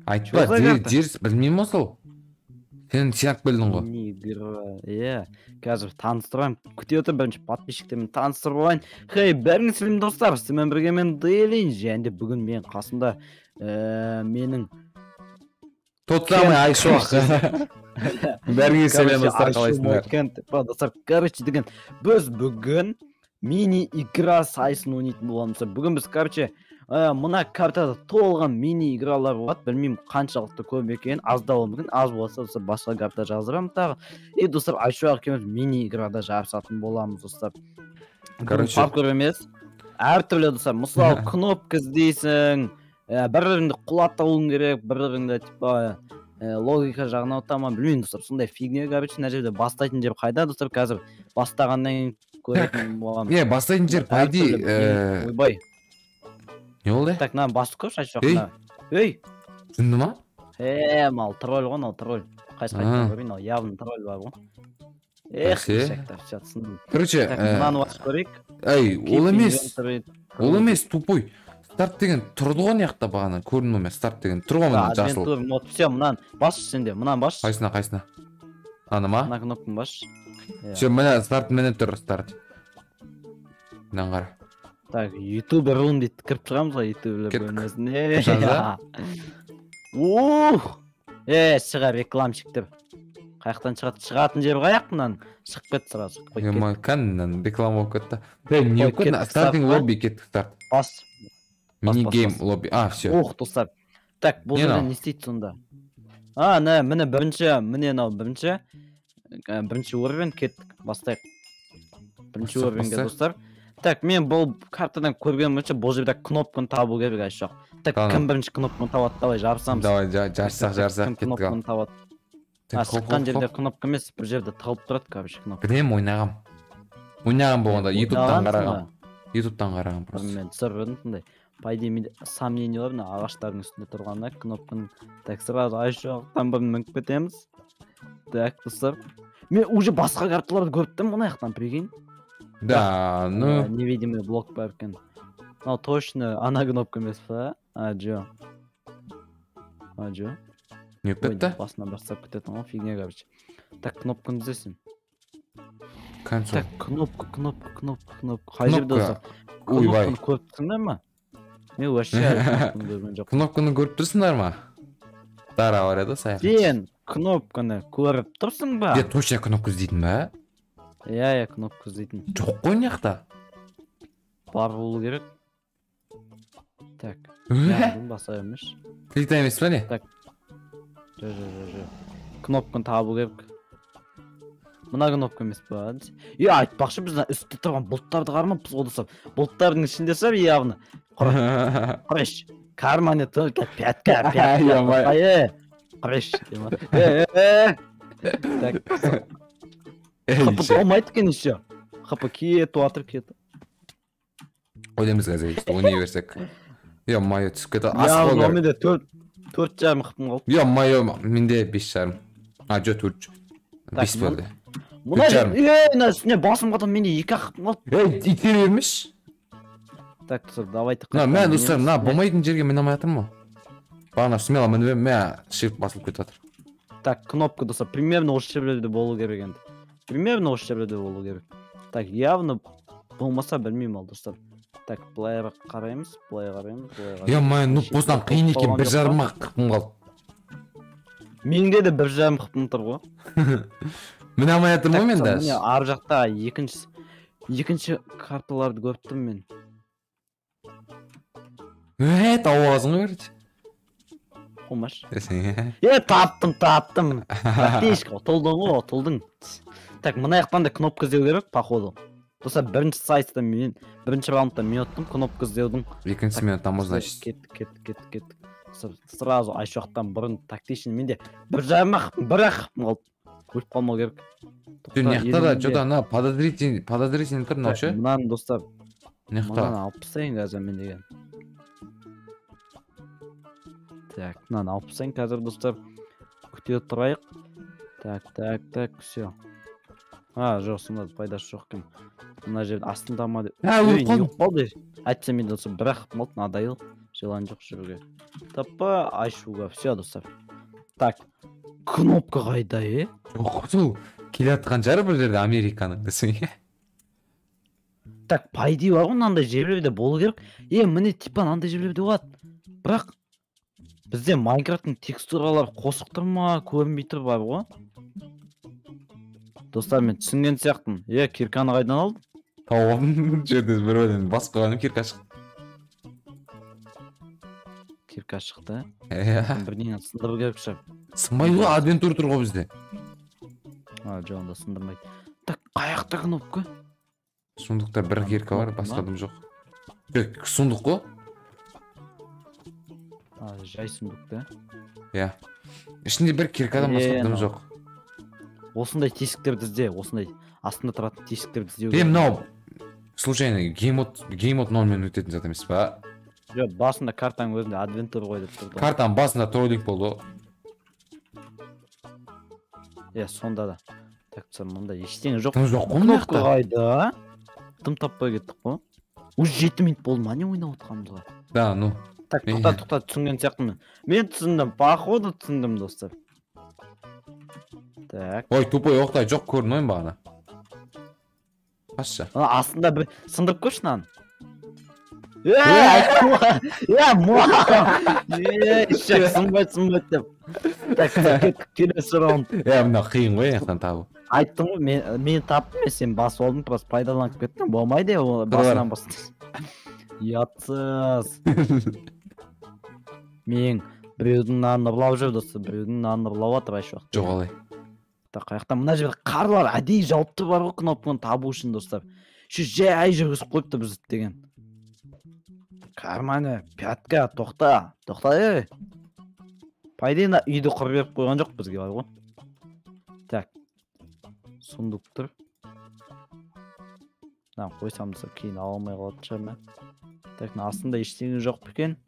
Айтпа, жерс білмеймін осыл. Сен сеніп білдің ғой. Иә, қазір таныстырайын. Күте отыр бірінші подписчиктермен таныстырып алайын. Хей, бәріңіз сәлем достар, сіздермен бірге мен Дейлин, және бүгін мен қасымда менің Тот самый Айшуақ. Бәріңіз сәлем достар, қалайсыңдар? Достар, короче деген, біз бүгін мини-игра сайысын ойнайтын боламыз. Бүгін біз, короче, мына картада толған мини-игралар болады. Білмеймін қаншалықты көп екенін, аз да болуы мүмкін. Аз болса, басқа карта жаздырамын тағы. И достар, Айшуақ екеуміз мини-играда жарысатын боламыз, достар. Короче, паркур емес. Әртүрлі достар. Мысалы, кнопка іздейсің, бір-біріңді құлатуың керек, бір-біріңді типа логика жағынан отама, білмеймін достар. Сондай фигня, короче, мына жерде бастайтын жер қайда, достар? Қазір бастағаннан көретін боламыз. Бастайтын жер пайди. Ойбай. Не болды? Так, мына басып көрші Айшуақна. Ей! Түсінді ма? Мал тролль ғой, мал тролль. Қайсы-қайсы көрейін, ал явно тролль бар ғой. Шектар, түсіндім. Короче, мынаны басып көрейік. Ол емес, тупой. Старт деген тұрды ғой неяқта бағана, көрін омен, старт деген. Тұр ғой мына жасыл. Все, мұнан баш сенде, мұнан баш. Қайсына? Аны ма? Мына кнопканы баш. Все, міне старт, міне тұр старт. Мынан қара. Так, ютубер рун дейді, кіріп шығамыз ғой ютубер бөлмесіне. Шығар рекламщиктер. Қаяқтан шығатын жер қаяқ мұнан? Шығып кетті сразу. Кәнінен реклама болып кетті. Не болып кетті? Стартинг лобби кетті старт. Бас. Мини-гейм лобби. Все. Достар. Так, бұл жерде не істейді сонда? Міне бірінші уровень кеттік. Бастайық. Бірінші уровеньге достар. Так, мен бұл картадан көрген мүнше бұл жерде кнопканы табу керек Айшуақ. Так, кім бірінші кнопканы табады? Давай жарысамыз. Давай, жарысақ, кім кнопканы табады? Шыққан жерде кнопка емес, бір жерде тығылып тұрады, короче, кнопка. Білем, ойнағам болғанда, ютубтан қарағам просто. Мен түсіріп тыңдай. По идее, менде сомнениялар мына ағаштардың үстінде тұрғанда кнопканы. Так, сразу Айшуақтан бірін мініп кетеміз. Так, достар. Мен уже басқа карталарды көріптім мына жақтан, прикинь. Да, ну... Невидимый блок бар екен. Точно, ана кнопка емес па? Жо. Не өтті? Басынан бастап кететін ғой, фигня, короче. Так, кнопканы іздесін. Так, кнопка. Қай жерде достар? Кнопканы көріп тұрсыңдар ма? Мен вообще кнопканы көрген жоқ. Кнопканы көріп тұрсыңдар ма? Дара бар еді саяқ. Сен кнопканы көріп тұрсың ба? Точно кнопка іздейтін ба? Иә, кнопка іздейтін. Жоқ қой неқта? Бар болу керек. Так. Баса емеш. Кликта емес па не? Так. Жо. Кнопканы табу керек. Мына кнопка емес па? Айтпақшы біз үстте тұрған бұлттарды қармаппыз ғой. Бұлттардың ішінде сәр явно. Құрыш. Карманы только пятка. Құрыш. Так. Қапы толмайды кен еще. Қапы кеті. Ойдамыз қазір, ойнай берсек. Майо түсіп кеті. Менде 4,5 қыпым қалды. Майо, менде 5,5. Жо 4. 5 болды. Мұна үстіне басым қатын менде 2 қыпым қалды. Итер бермеш. Так, тұр, давай тыққа. Мен достар, болмайтын жерге мен алмай атырмын ма? Бағана смело мен ширк басылып кетіп атыр. Так, кнопка достар, примерно осы жерде болу керек енді. Примерно осы жерде болу керек. Так, явно болмаса білмеймін ал достар. Так, плеерға қараймыз. Майо, босынан қиын екен, 1,5 қыпым қалды. Менде де 1,5 қыпым тұр ғой. Мен алмай атырмын ғой мен дәс. Ар жақта екінші карталарды көріптім мен. Тауағызың ғой берді. Қомаш. Таптым. Тешкі, толдың. Так, мына яқтан да кнопка іздеу керек, походу. Достар, бірінші сайыста мен, бірінші раундта мен өттім, кнопка іздеудің. Екінші минуттан мұз, значит. Кеттік. Сразу Айшуақтан бұрын тактичный менде 1,5 қалды. Өліп қалмау керек. Неқта да, что-то ана подозрительный тұр, наушы? Мұнан, достар. Неқта? Мұнан алып тастайын қазір мен деген. Так, мынаны алып тастайын қазір, достар. Күте тұрайық. Так, все. Жоқ, сонда пайдасы жоқ кім. Мына жерде астында ма деп. Өліп қалды. Қалды. Айтса мен достар, бірақ қалды, надайыл. Желан жоқ жүруге. таппа айшуга. Все, достар. Так, кнопка қайда, Жоқ, сол келе жатқан шығар бір жерде Американың десең. Так, по идее бар ғой мынандай жерлерде болу керек. Міне типа мынандай жерлерде болады. Бірақ бізде Майнкрафттың текстуралары қосық тұр ма, көрінбей тұр бар ғой. Достар, мен түсінген сияқтымын. Кирканы қайдан алдың? Тауып алдым жерде бір бөлім бас қойғаным кирка шықты. Кирка шықты. Иә. Сындыру керек шығар. Сынбайды ғой, адвентур тұр ғой бізде. Жоқ, онда сындырмайды. Так, қаяқта кнопка? Сундықта бір кирка бар, басқа дым жоқ. Сундық қой? Жай сундық да. Иә. Ішінде бір киркадан басқа дым жоқ. Осындай тесіктерді ізде, осындай астында тұратын тесіктерді іздеу. Мынау случайно геймод 0-мен өтетін зат емес па? Жоқ, басында картаның өзінде адвентур ғой деп тұрды. Картаның басында троллинг болды. Сонда да. Так, мұнда ештеңе жоқ. Тым жоқ қой Кнопка қайда? Тым таппай кеттік қой. Уже 7 минут болды ма, не ойнап отқанымызға? Да, ну. Так, тоқта түсінген сияқтымын. Мен түсіндім, походу түсіндім, достар. Так. Ой, тупой оқтай жоқ көрін ойын бағана. Қасша. Астында бір сындырып көрші нан. Сынбайды деп. Так, келесі раунд. Мына қиын ғой яқтан табу. Айттым ғой, мен таптым, сен басып алдың, просто пайдаланып кеттің, болмайды, басынан бастың. Ұятсыз. Мен біреудің нанын ұрлап жүр, достар, біреудің нанын ұрлап жатыр айшы уақыт. Жоқ алай. Қаяқта мына жерде қарлар әдейі жауып тұр бар ғой кнопканы табу үшін, достар. Жай жүргізіп қойыпты біз деген. Карманы, пятка, тоқта, По идее, үйді құрып беріп қойған жоқ бізге бар ғой. Так, сундук тұр. Қойсам десе кейін ала алмай қалатын шығармын. Так, астында ештеңе жоқ екен.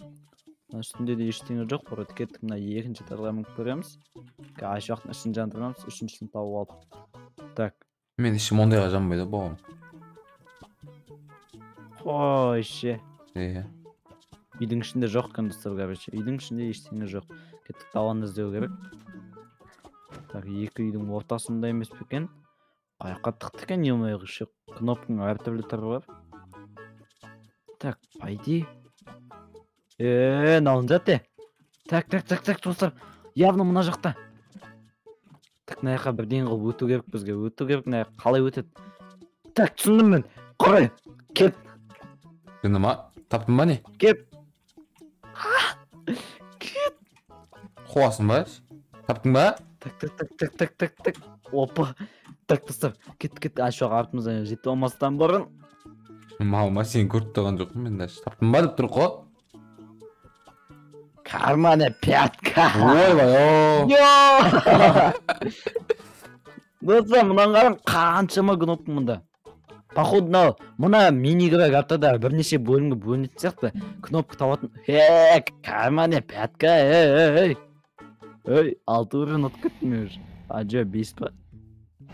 Үстінде де ештеңе жоқ. Бұрат кеттік, мына екінші этажға мініп көреміз. Айшы уақыттың ішін жандырмамыз, үшіншісін тауып алдық. Так. Мен ішім ондайға жанбайды болғым. Қойшы. Үйдің ішінде жоқ кондустар, короче. Үйдің ішінде ештеңе жоқ. Кеттік табаны іздеу керек. Так, екі үйдің ортасында емес пе екен? Қаяққа тықты екен, не болмай қойшы. Кнопканың әртүрлі түрі бар. Так, по идее. Мынауын жатты. Так, достар. Явно мына жақта. Так, мына жаққа бірден қылып өту керек бізге. Өту керек, мына жаққа қалай өтеді? Так, түсіндім мен. Құрай. Кет. Жынды ма? Таптың ба не? Кет. Қуасың ба? Таптың ба? Так. Опа. Так, достар. Кет. Айшуға артымыздан жетіп алмастан бұрын. Маума сен көріп тұрған жоқпын мен даже. Таптың ба деп тұр қой. Карманы пятка. Ойбай, Достар, мұнан қарам қаншама кнопка мұнда. Походу, мына мини-игра картада бірнеше бөлімге бөлінетін сияқты. Кнопка табатын. Карманы пятка. Алты ұрын ұтып кеттім мен уже. Жо, 5 па?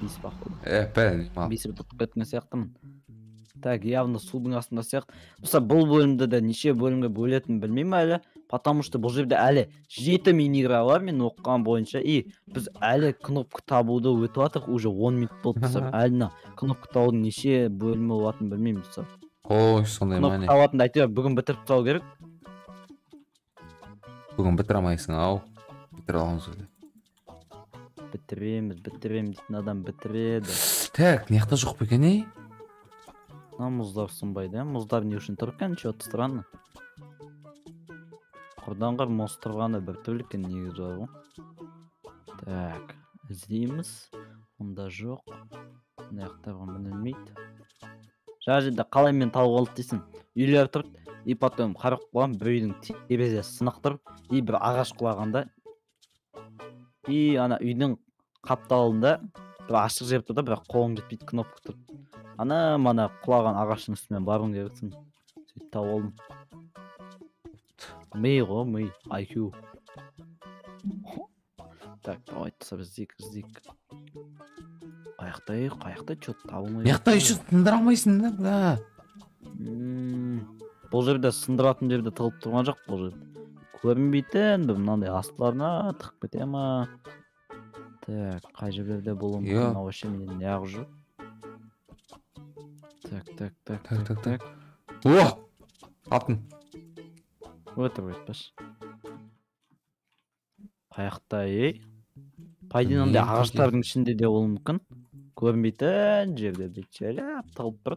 5 походу. Бәрін, мал. 5 ұтып кеткен сияқтымын. Так, явно судың астында сияқты. Мысалы, бұл бөлімді де неше бөлімге бөлетін білмеймін әлі. Потому что бұл жерде әлі 7 мини-игра бар, мен оқыған бойынша. Біз әлі кнопка табуды өтіп атық, уже 10 минут болды. Әлі кнопка табудың неше бөлімі болатын білмеймін. Ой, сондай ма не? Кнопка табатын әйтеуір бүгін бітіріп тастау керек. Бүгін бітіре алмайсың, ау. Бітіре аламыз өзі. Бітіреміз дейтін адам бітіреді. Так, неқта жоқ па екен, Мұздар сынбайды, мұздар не үшін тұр екен, что-то странно. Құрданғар мұз тұрғаны бір түрлі екен негізі бар ғой. Так, іздейміз. Онда жоқ. Мынаяқтарға мінілмейді. Жерде қалай мен тауып алды дейсің. Үйлер тұр, потом қарап қойған бір үйдің терезесі сынық тұр, бір ағаш құлағанда. Ана үйдің қапталында бір ашық жер тұр да, бірақ қолың жетпейді, кнопка тұр. Мана құлаған ағаштың үстімен баруың керексің. Сөйтіп тауып алдым. Ми ғой, ми. IQ. Так, давай тұса біз іздейік. Қаяқта чөт табылмай. Яқта үшін сындыра алмайсың да. Бұл жерде сындыратын жерде тығылып тұрған жоқ бұл жерде. көрінбейтін мынандай астыларына тығып кете ма? Так, қай жерлерде болуы мүмкін? Вообще менен неғып жүр? Так. О! Алтын. Өтір өтпеш. Қаяқта, Пайдинандай ағаштардың ішінде де болуы мүмкін. Көрінбейтін жерлерде жайлап тығылып тұр.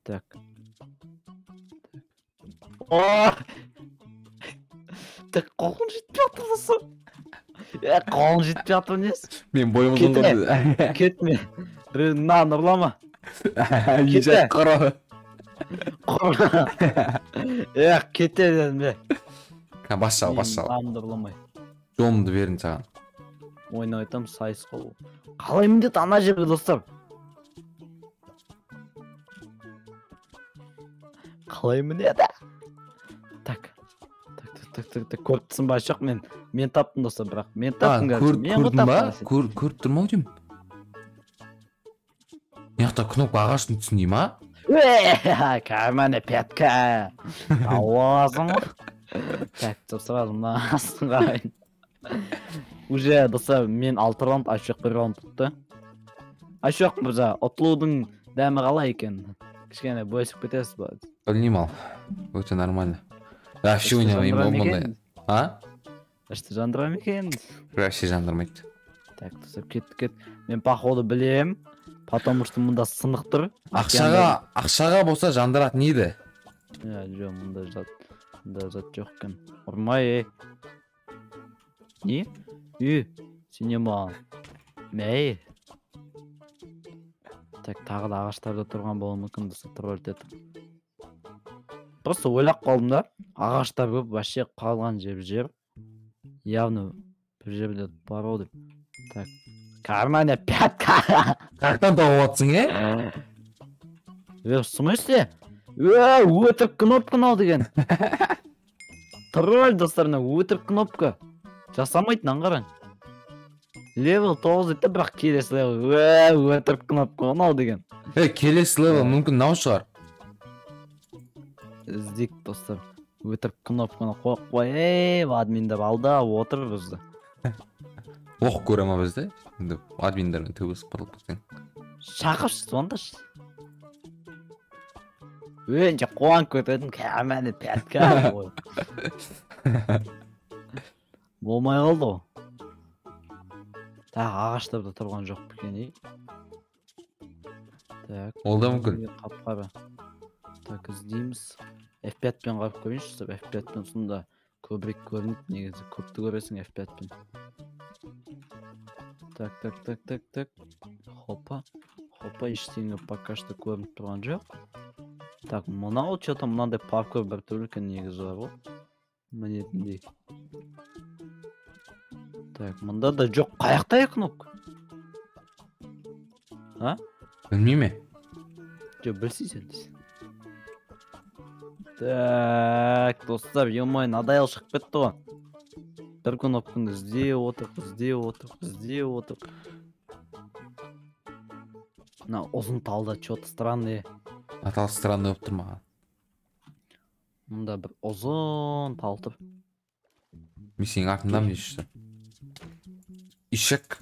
Так. Так, қолың жетпей жатыр осы. Қолың жетпей жатыр несі? Мен бойым ұзын ғой. Кетме. Нан ұрлама. Ежек қара. Кете дедім бе. Бас жал. Нанды ұрламай. Жолымды берін саған. Ойнап айтам, сайыс қол. Қалай міндет ана жерге достар? Қалай міндет? Так. Көріптісін ба жоқ мен таптым достар, бірақ мен таптым көрдің ба? Көріп тұрмау деймін. Яқта кнопка ағаштың түсіндей ма? Карманы пятка. Ауазым. Так, сразу мына астын қарайын. Уже достар мен 6 раунд, Ашоқ 1 раунд тұтты. Ашоқ мырза, ұтылудың дәмі қалай екен? Кішкене бөлісіп кетесіз ба? Білмеймін ал. Өте нормально. Вообще ойнамайым болмандай. А? Ішті жандыра ма екен? Вообще жандырмайды. Так, достар, кет. Мен походу білем. Потому что мұнда сынық тұр. Ақшаға болса жандыратын еді. Жоқ, мұнда жат жоқ екен. Ұрмай, Не? Синема. Мәй. Так, тағы да ағаштарда тұрған болуы мүмкін десе тролль етіп. Просто ойлап қалдым да, ағаштар көп, вообще қалған жер. Явно бір жерде бар ол деп. Так. Карманы пятка. Қаяқтан тауып атсың, В смысле? Өтірік кнопканы ал деген. Тролль достарына өтірік кнопка. Жасамайтын аңғарың. Левел 9 етті, бірақ келесі левел. Өтірік кнопканы ал деген. Келесі левел мүмкін нау шығар. Іздейік достар. Өтірік кнопканы қой. Админдер алда отыр бізді. Оқ көре ма бізді? Админдермен төбесі қырылып кеткен. Шақыршы, сондаш. Önce қуан көтердім, кәмәні пәтка. Болмай қалды о. Ағаштарда тұрған жоқ бекені. Ол да мүмкін. Қап-қара. Так, іздейміз. F5-пен қарып көрейінші, F5-пен сонда көбірек көрінеді, негізі көпті көресің F5-пен. Так. Хопа, ештеңе пока что көрініп тұрған жоқ. Так, мынау что-то мынандай паркур бір түрлі екен негізі бар ғой. Мінетіндей. Так, мында да жоқ, қаяқта кнопка? А? Білмей ме? Жоқ, білсейсен дейсің. Так, достар, емай, надайыл шығып кетті ғой. Бір кнопканы іздей отыр. Мына ұзын талда что-то странный. Атал странный болып тұр маған. Мұнда бір ұзын тал тұр. Мен сенің артындамын дейші. Ишек.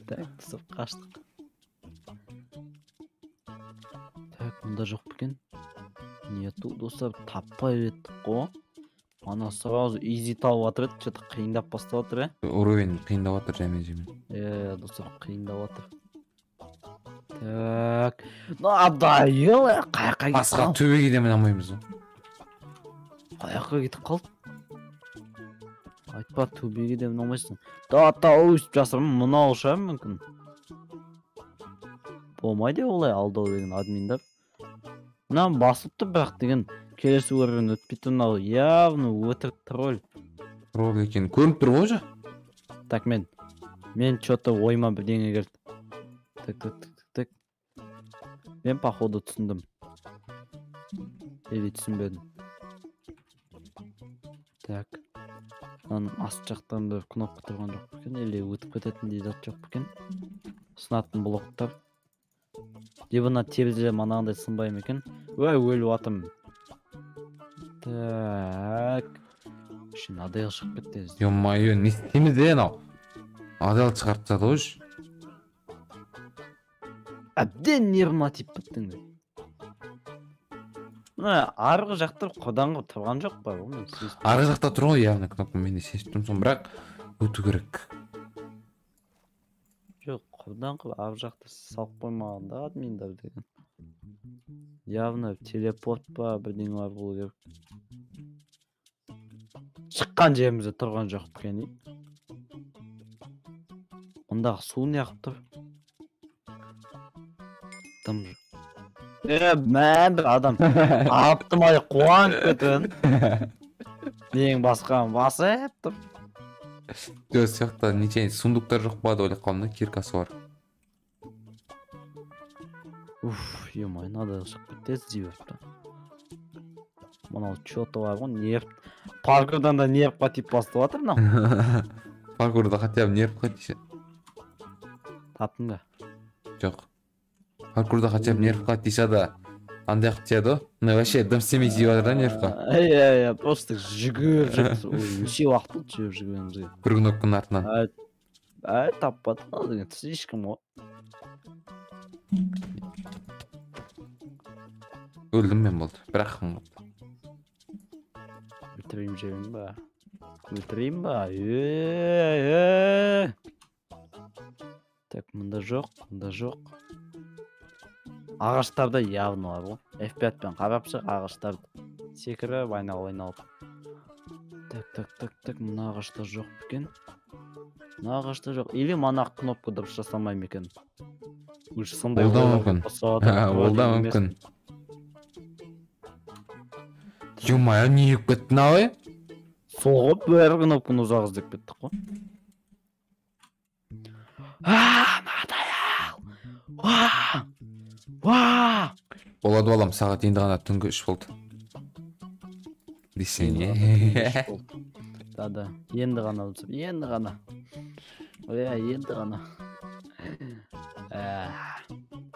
Так, түсіп қаштық. Так, мұнда жоқ бекен. Нету, достар, таппай еттік қо. Ана сразу изи тауып атыр еді, что-то қиындап бастап атыр, Уровень қиындап атыр жемен. Достар, қиындап атыр. Так, надайыл, қаяққа кетіп қалды. Басқа төбеге де мін алмаймыз. Қаяққа кетіп қалды. Айтпа, төбеге де мін алмайсың. Өсіп жасырмын, мұнау шығар мүмкін. Болмайды олай алдау деген админдер. Мынау басыпты бірақ деген келесі өрін өтпейтін ал явно өтірік тролль. Тролль екен. Көрініп тұр ғой жа? Так, мен что-то ойма бірдеңе келді. Так. Мен походу түсіндім. Или түсінбедім. Так. Мынаның аст жақтан бір кнопка тұрған жоқ бекен, или өтіп кететіндей зат жоқ бекен. Сынатын блоктар. Дебіна терезе манағындай сынбай ма екен? Ой, өліп атым. Так. Шын адайға шығып кетті. Ё-моё, не істейміз де анау? Адал шығарып тастады ғой. Әбден нервыма тиіп біттің. Мына арғы жақтар қоданғы тұрған жоқ па? Арғы жақта тұр ғой, яғни кнопка мен де сезіп тұрмын, бірақ өту керек. Жоқ, қоданғы арғы жақта салып қоймаған да админдар деген. Явно телепорт па бірдеңе бар болу керек. Шыққан жерімізде тұрған жоқ екен. Ондағы су не ағып тұр? Тым жоқ. Мән бір адам аптымай қуанып кетін. Нең басқан басып тұр. Жоқ, сияқта нечейін сундуктар жоқ ба деп ойлап қалдым да, киркасы бар. Уф, ё-моё, надо шығып кетті жіберіпті. Мынау чё-то бар ғой, нерв. Паркурдан да нервқа тиіп бастап жатыр мынау. Паркурда хотя бы нервқа тисе. Таптың ба? Жоқ. Паркурда хотя бы нервқа тисе да, андай қып тияды ғой. Мына вообще дым істемей тиіп жатыр да нервқа. Иә, просто жүгіріп жүріп. Неше уақыт болды жүгіремізге. Бір кнопканың артынан. Таппады деген слишком ғой. Өлдім мен болды, бір ақым болды. Өлтірейін жебейін ба? Өлтірейін ба? Так, мұнда жоқ. Ағаштарда явно бар ғой. F5-пен қарап шық, ағаштарды секіріп, айналып. Так, мұна ағашта жоқ екен. Мұна ағашта жоқ. Или мана кнопка дұрыс жасамаймын екен. Уже сондай Ол да мүмкін. Ол да мүмкін. Ё-моё, не еп кетті мынау? Соғып бір кнопканы ұзақ іздеп кеттік қой. Мынадай ал. Болады балам, сағат енді ғана түнгі 3 болды. Десең, Да, енді ғана. Енді ғана.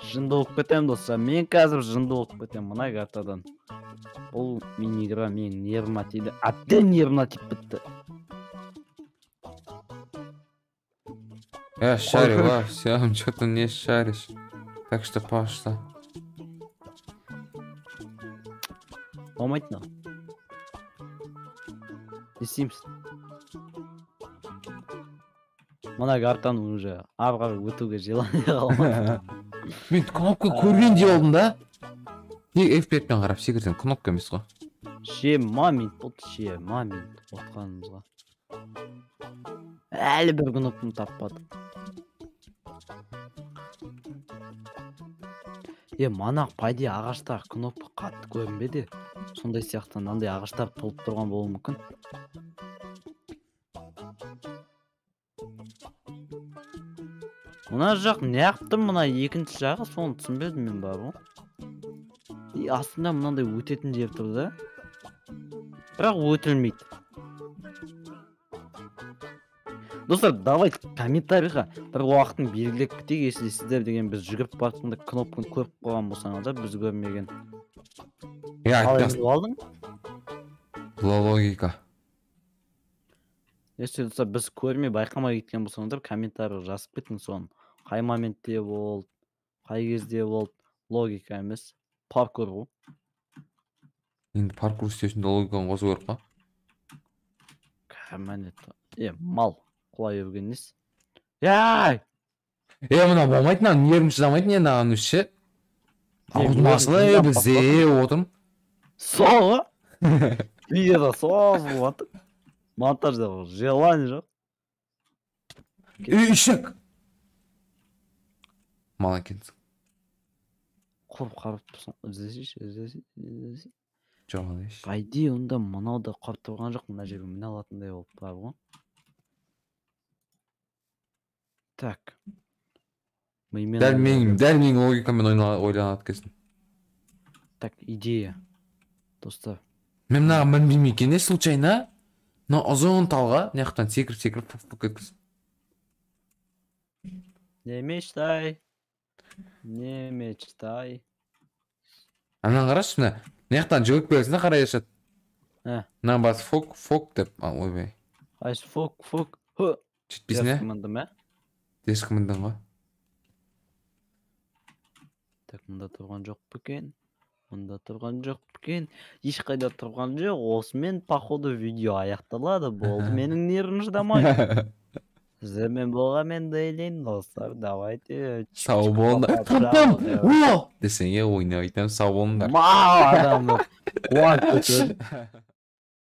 Жынды болып кетем достар. Мен қазір жынды болып кетем мына картадан. Бұл мини-игра менің нервыма тиді. Әбден нервыма тиіп бітті. Я шарю, а, всем, что ты не шаришь. Так что пошла. Болмайды мынау. Не істейміз? Мына картаны уже ары қарай өтуге желание қалмады. Мен кнопка көргендей болдым да. Неге F5-пен қарап секірсең, кнопка емес қой. Момент болды, момент отқанымызға. Әлі бір кнопканы таппадық. Мана пайде ағаштар кнопка қатты көрінбеді. Сондай сияқты мынандай ағаштар толып тұрған болуы мүмкін. Мына жақ неғыпты, мына екінші жағы, соны түсінбедім мен бар ғой. Астында мынандай өтетін жер тұр да. Бірақ өтілмейді. Достар, давайте комментарийға бір уақытын белгілеп кетейік, если сіздер деген біз жүгіріп бардық кнопканы көріп қойған болсаңыздар, біз көрмеген. Қалай алдың? Логика. Если достар біз көрмей байқамай кеткен болсаңыздар, комментарийға жазып кетіңіз соны. Қай моментте болды, қай кезде болды, логика емес, паркур ғой. Енді паркур істеушінде логиканы қосу керек па? Мал құлай өрген нес? Яй! Мына болмайды, мына нервім шыдамайды, не наған үші? Аузымасылы бізде отырм. Соғы? Видеода соғы батыр. Монтажда желание жоқ. Үйшік! Мал екенсің. Құрып қарып тұрсың, іздесейші. Жоқ алайш. Байди онда мынауда қарып тұрған жоқ, мына жерге міне алатындай болып бар ғой. Так. Дәл менің логикамен ойланады кесін. Так, идея. Достар. Мен мынаған білмеймін екен, не случайно? Но ұзын талға, неқтан секіріп кеткізін. Не мечтай. Анан карашы мына мынаяктан жүгүрүп келсин да карай беришет. Мына бас фок деп ойбой. Кайсы фок. Жетпесин Терс мындым, Дешки мындан го. Так, мында турган жок бекен. Мында турган жок бекен. Эч кайда турган жок. Осымен походу видео аякталады. Болду, менин нервнждамай. Сиздермен болгон мен дейлейин достор. Давайте. Сау болуңдар. Пам! Десең ойнап айтам, сау болуңдар. Ма адамды. Кубанып кетет.